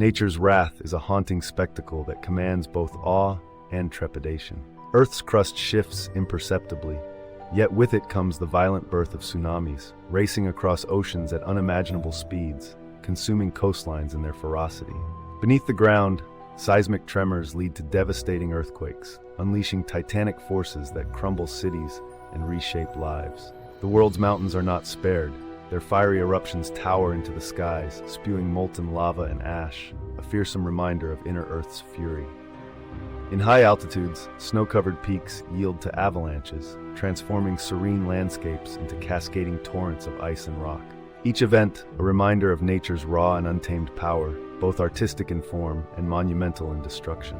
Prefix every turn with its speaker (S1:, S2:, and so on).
S1: Nature's wrath is a haunting spectacle that commands both awe and trepidation. Earth's crust shifts imperceptibly, yet with it comes the violent birth of tsunamis, racing across oceans at unimaginable speeds, consuming coastlines in their ferocity. Beneath the ground, seismic tremors lead to devastating earthquakes, unleashing titanic forces that crumble cities and reshape lives. The world's mountains are not spared. Their fiery eruptions tower into the skies, spewing molten lava and ash, a fearsome reminder of inner Earth's fury. In high altitudes, snow-covered peaks yield to avalanches, transforming serene landscapes into cascading torrents of ice and rock. Each event, a reminder of nature's raw and untamed power, both artistic in form and monumental in destruction.